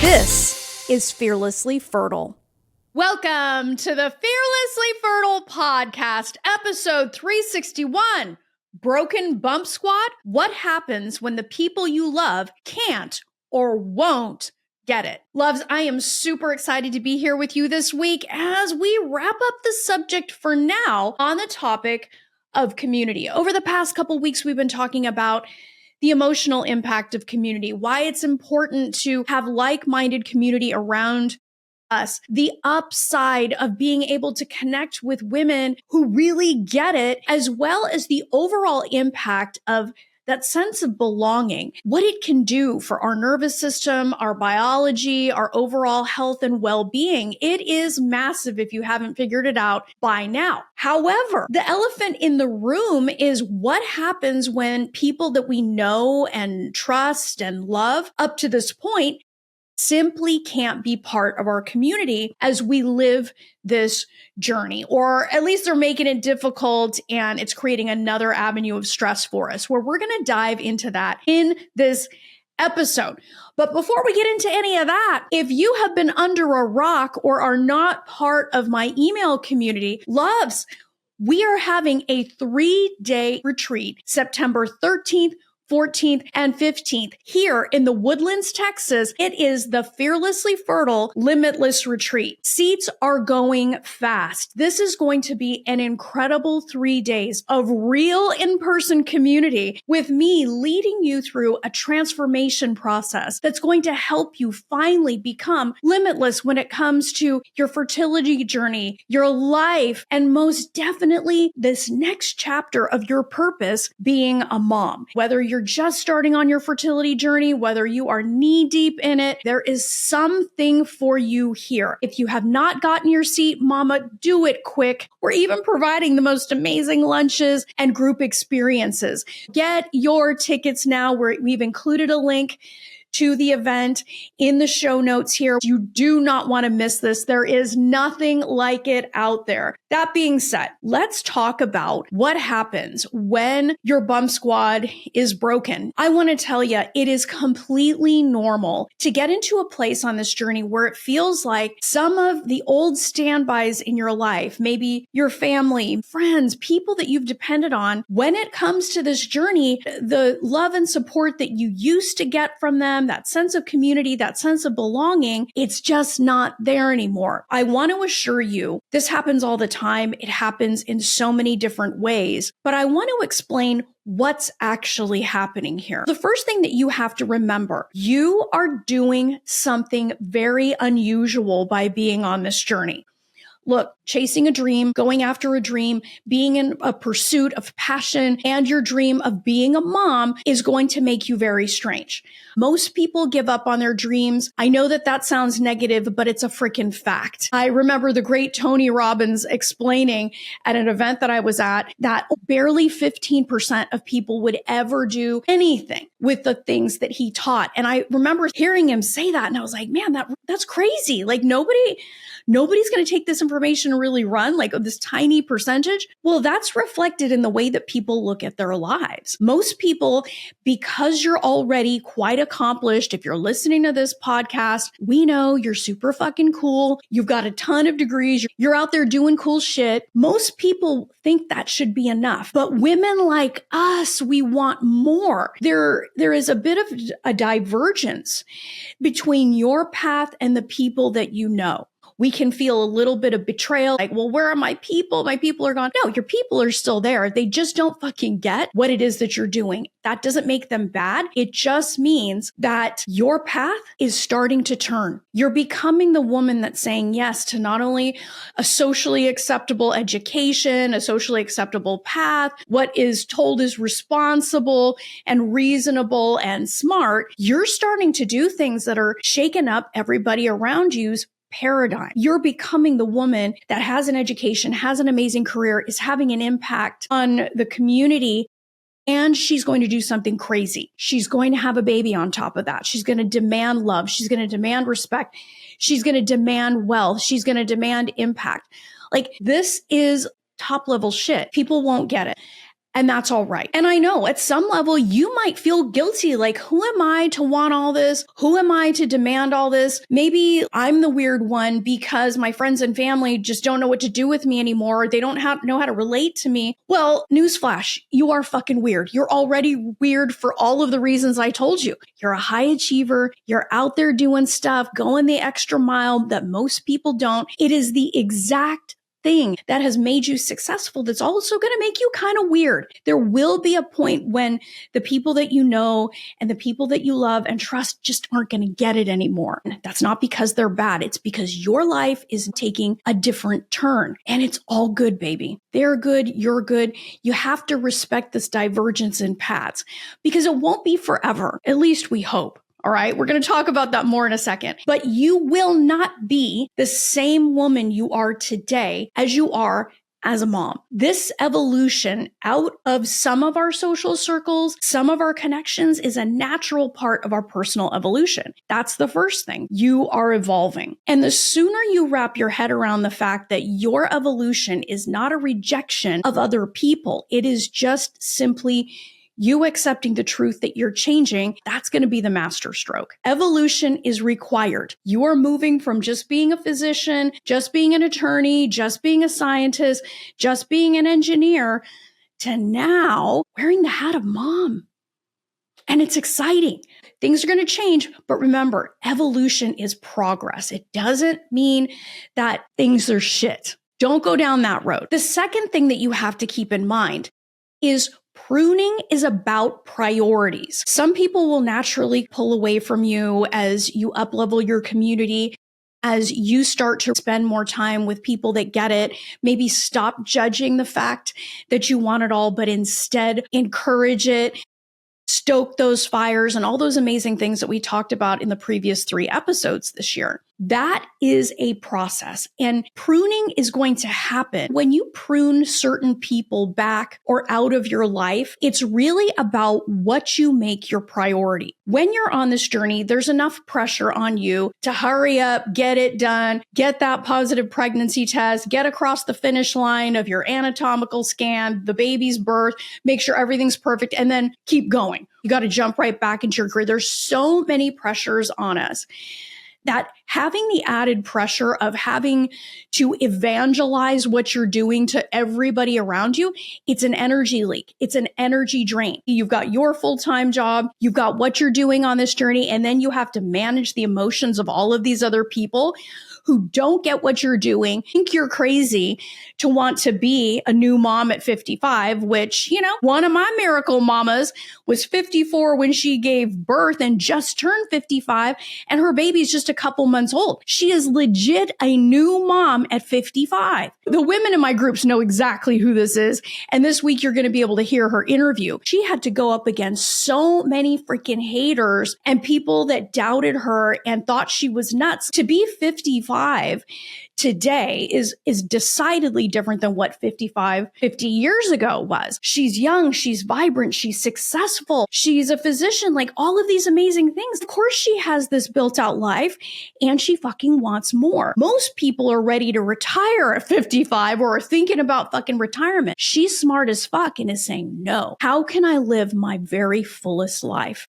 This is Fearlessly Fertile. Welcome to the Fearlessly Fertile podcast, episode 361, Broken Bump Squad. What happens when the people you love can't or won't get it? Loves, I am super excited to be here with you this week as we wrap up the subject for now on the topic of community. Over the past couple weeks, we've been talking about the emotional impact of community, why it's important to have like-minded community around us, the upside of being able to connect with women who really get it, as well as the overall impact of that sense of belonging, what it can do for our nervous system, our biology, our overall health and well-being. It is massive if you haven't figured it out by now. However, the elephant in the room is what happens when people that we know and trust and love up to this point simply can't be part of our community as we live this journey, or at least they're making it difficult and it's creating another avenue of stress for us, where we're going to dive into that in this episode. But before we get into any of that, if you have been under a rock or are not part of my email community, loves, we are having a 3-day retreat, September 13th, 14th, and 15th here in the Woodlands, Texas. It is the Fearlessly Fertile Limitless Retreat. Seats are going fast. This is going to be an incredible 3 days of real in-person community with me leading you through a transformation process that's going to help you finally become limitless when it comes to your fertility journey, your life, and most definitely this next chapter of your purpose, being a mom. Whether you're just starting on your fertility journey, whether you are knee deep in it, there is something for you here. If you have not gotten your seat, mama, do it quick. We're even providing the most amazing lunches and group experiences. Get your tickets now. We've included a link to the event in the show notes here. You do not want to miss this. There is nothing like it out there. That being said, let's talk about what happens when your bump squad is broken. I want to tell you, it is completely normal to get into a place on this journey where it feels like some of the old standbys in your life, maybe your family, friends, people that you've depended on, when it comes to this journey, the love and support that you used to get from them, that sense of community, that sense of belonging, it's just not there anymore. I want to assure you, this happens all the time. It happens in so many different ways, but I want to explain what's actually happening here. The first thing that you have to remember, you are doing something very unusual by being on this journey. Look, chasing a dream, going after a dream, being in a pursuit of passion, and your dream of being a mom is going to make you very strange. Most people give up on their dreams. I know that that sounds negative, but it's a freaking fact. I remember the great Tony Robbins explaining at an event that I was at that barely 15% of people would ever do anything with the things that he taught. And I remember hearing him say that, and I was like, man, that's crazy. Like nobody's going to take this information and really run, like this tiny percentage. Well, that's reflected in the way that people look at their lives. Most people, because you're already quite accomplished, if you're listening to this podcast, we know you're super fucking cool. You've got a ton of degrees. You're out there doing cool shit. Most people think that should be enough. But women like us, we want more. There is a bit of a divergence between your path and the people that you know. We can feel a little bit of betrayal, like, well, where are my people? My people are gone. No, your people are still there. They just don't fucking get what it is that you're doing. That doesn't make them bad. It just means that your path is starting to turn. You're becoming the woman that's saying yes to not only a socially acceptable education, a socially acceptable path, what is told is responsible and reasonable and smart. You're starting to do things that are shaking up everybody around you's paradigm. You're becoming the woman that has an education, has an amazing career, is having an impact on the community, and she's going to do something crazy. She's going to have a baby on top of that. She's going to demand love. She's going to demand respect. She's going to demand wealth. She's going to demand impact. Like, this is top level shit. People won't get it. And that's all right. And I know at some level you might feel guilty. Like, who am I to want all this? Who am I to demand all this? Maybe I'm the weird one because my friends and family just don't know what to do with me anymore. They don't know how to relate to me. Well, newsflash, you are fucking weird. You're already weird for all of the reasons I told you. You're a high achiever. You're out there doing stuff, going the extra mile that most people don't. It is the exact thing that has made you successful that's also going to make you kind of weird. There will be a point when the people that you know and the people that you love and trust just aren't going to get it anymore. That's not because they're bad. It's because your life is taking a different turn, and it's all good, baby. They're good. You're good. You have to respect this divergence in paths because it won't be forever. At least we hope. All right. We're going to talk about that more in a second, but you will not be the same woman you are today as you are as a mom. This evolution out of some of our social circles, some of our connections is a natural part of our personal evolution. That's the first thing. You are evolving. And the sooner you wrap your head around the fact that your evolution is not a rejection of other people, it is just simply you accepting the truth that you're changing, that's going to be the master stroke. Evolution is required. You are moving from just being a physician, just being an attorney, just being a scientist, just being an engineer, to now wearing the hat of mom. And it's exciting. Things are going to change, but remember, evolution is progress. It doesn't mean that things are shit. Don't go down that road. The second thing that you have to keep in mind is pruning is about priorities. Some people will naturally pull away from you as you up-level your community, as you start to spend more time with people that get it. Maybe stop judging the fact that you want it all, but instead encourage it, stoke those fires, and all those amazing things that we talked about in the previous 3 episodes this year. That is a process, and pruning is going to happen. When you prune certain people back or out of your life, it's really about what you make your priority. When you're on this journey, there's enough pressure on you to hurry up, get it done, get that positive pregnancy test, get across the finish line of your anatomical scan, the baby's birth, make sure everything's perfect, and then keep going. You got to jump right back into your career. There's so many pressures on us that having the added pressure of having to evangelize what you're doing to everybody around you, it's an energy leak. It's an energy drain. You've got your full-time job, you've got what you're doing on this journey, and then you have to manage the emotions of all of these other people who don't get what you're doing, think you're crazy to want to be a new mom at 55, which, one of my miracle mamas was 54 when she gave birth and just turned 55, and her baby's just a couple months old. She is legit a new mom at 55. The women in my groups know exactly who this is, and this week you're going to be able to hear her interview. She had to go up against so many freaking haters and people that doubted her and thought she was nuts. To be 55 today is decidedly different than what 50 years ago was. She's young, she's vibrant, she's successful, she's a physician, like all of these amazing things. Of course she has this built out life and she fucking wants more. Most people are ready to retire at 55 or are thinking about fucking retirement. She's smart as fuck and is saying, no, how can I live my very fullest life?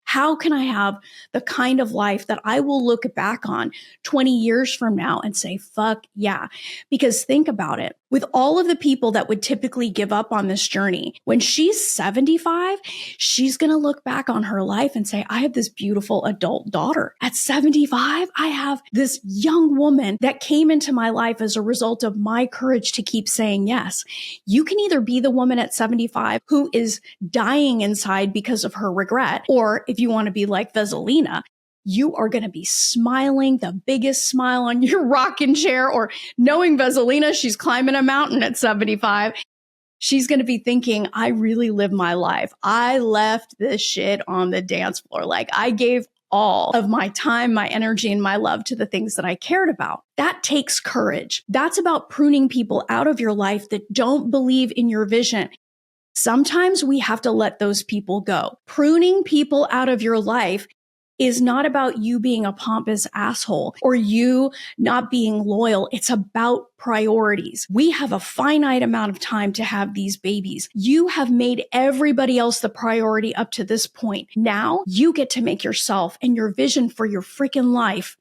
How can I have the kind of life that I will look back on 20 years from now and say, fuck yeah? Because think about it. With all of the people that would typically give up on this journey, when she's 75, she's going to look back on her life and say, I have this beautiful adult daughter. At 75, I have this young woman that came into my life as a result of my courage to keep saying yes. You can either be the woman at 75 who is dying inside because of her regret, or if you want to be like Veselina, you are going to be smiling, the biggest smile on your rocking chair, or knowing Veselina, she's climbing a mountain at 75. She's going to be thinking, I really lived my life. I left this shit on the dance floor. Like I gave all of my time, my energy, and my love to the things that I cared about. That takes courage. That's about pruning people out of your life that don't believe in your vision. Sometimes we have to let those people go. Pruning people out of your life is not about you being a pompous asshole or you not being loyal. It's about priorities. We have a finite amount of time to have these babies. You have made everybody else the priority up to this point. Now you get to make yourself and your vision for your freaking life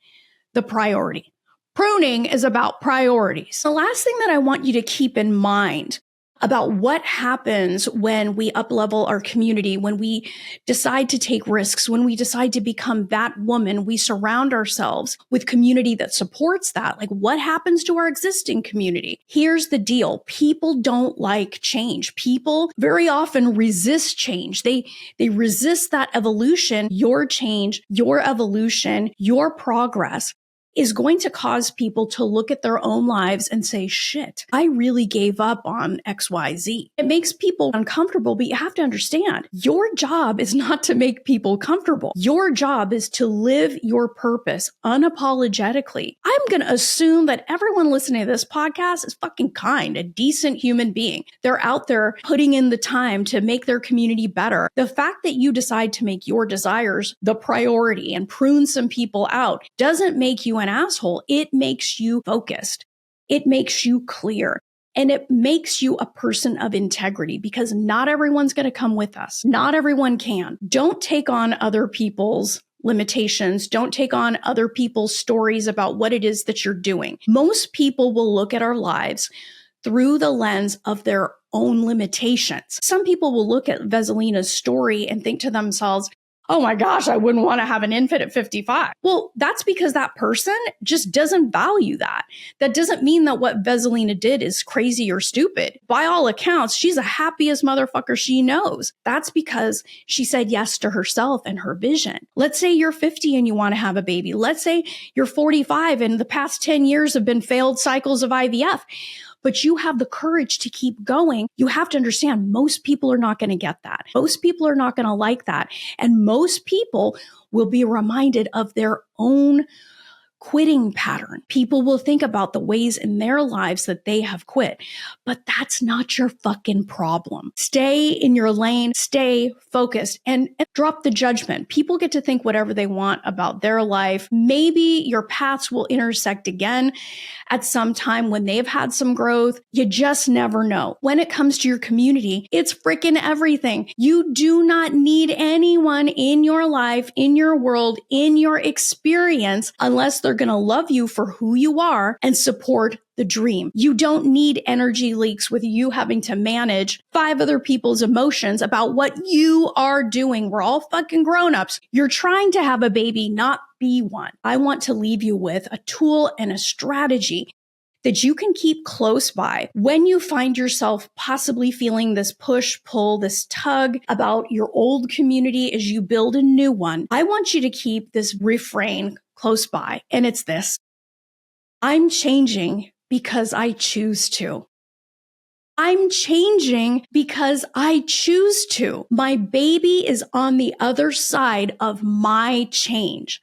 the priority. Pruning is about priorities. The last thing that I want you to keep in mind about what happens when we uplevel our community, when we decide to take risks, when we decide to become that woman, we surround ourselves with community that supports that. Like, what happens to our existing community? Here's the deal. People don't like change. People very often resist change. They resist that evolution. Your change, your evolution, your progress is going to cause people to look at their own lives and say, shit, I really gave up on XYZ. It makes people uncomfortable, but you have to understand, your job is not to make people comfortable. Your job is to live your purpose unapologetically. I'm going to assume that everyone listening to this podcast is fucking kind, a decent human being. They're out there putting in the time to make their community better. The fact that you decide to make your desires the priority and prune some people out doesn't make you an asshole. It makes you focused. It makes you clear. And it makes you a person of integrity, because not everyone's going to come with us. Not everyone can. Don't take on other people's limitations. Don't take on other people's stories about what it is that you're doing. Most people will look at our lives through the lens of their own limitations. Some people will look at Veselina's story and think to themselves, oh my gosh, I wouldn't want to have an infant at 55. Well, that's because that person just doesn't value that. That doesn't mean that what Veselina did is crazy or stupid. By all accounts, she's the happiest motherfucker she knows. That's because she said yes to herself and her vision. Let's say you're 50 and you want to have a baby. Let's say you're 45 and the past 10 years have been failed cycles of IVF. But you have the courage to keep going. You have to understand, most people are not going to get that. Most people are not going to like that. And most people will be reminded of their own quitting pattern. People will think about the ways in their lives that they have quit, but that's not your fucking problem. Stay in your lane, stay focused, and drop the judgment. People get to think whatever they want about their life. Maybe your paths will intersect again at some time when they've had some growth. You just never know. When it comes to your community, it's freaking everything. You do not need anyone in your life, in your world, in your experience, unless they're going to love you for who you are and support the dream. You don't need energy leaks with you having to manage 5 other people's emotions about what you are doing. We're all fucking grown-ups. You're trying to have a baby, not be one. I want to leave you with a tool and a strategy that you can keep close by when you find yourself possibly feeling this push, pull, this tug about your old community as you build a new one. I want you to keep this refrain close by, and it's this: I'm changing because I choose to. I'm changing because I choose to. My baby is on the other side of my change.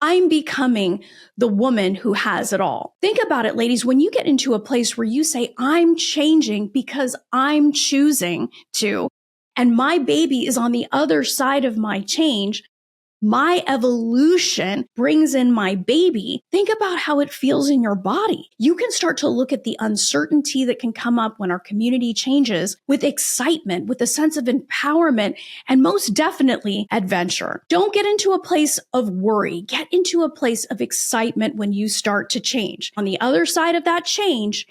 I'm becoming the woman who has it all. Think about it, ladies. When you get into a place where you say, I'm changing because I'm choosing to, and my baby is on the other side of my change, my evolution brings in my baby. Think about how it feels in your body. You can start to look at the uncertainty that can come up when our community changes with excitement, with a sense of empowerment, and most definitely adventure. Don't get into a place of worry. Get into a place of excitement when you start to change. On the other side of that change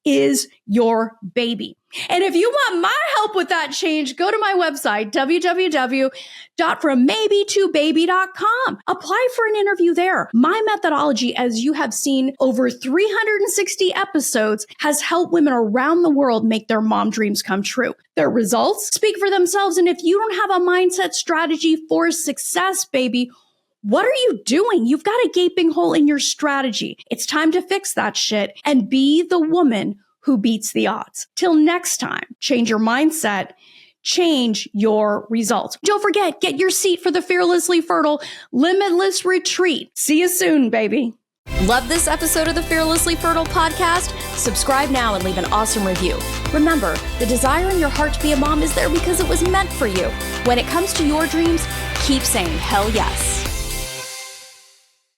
is your baby. And if you want my help with that change, go to my website, www.frommaybe2baby.com. Apply for an interview there. My methodology, as you have seen over 360 episodes, has helped women around the world make their mom dreams come true. Their results speak for themselves. And if you don't have a mindset strategy for success, baby, what are you doing? You've got a gaping hole in your strategy. It's time to fix that shit and be the woman who beats the odds. Till next time, change your mindset, change your results. Don't forget, get your seat for the Fearlessly Fertile Limitless Retreat. See you soon, baby. Love this episode of the Fearlessly Fertile podcast? Subscribe now and leave an awesome review. Remember, the desire in your heart to be a mom is there because it was meant for you. When it comes to your dreams, keep saying hell yes.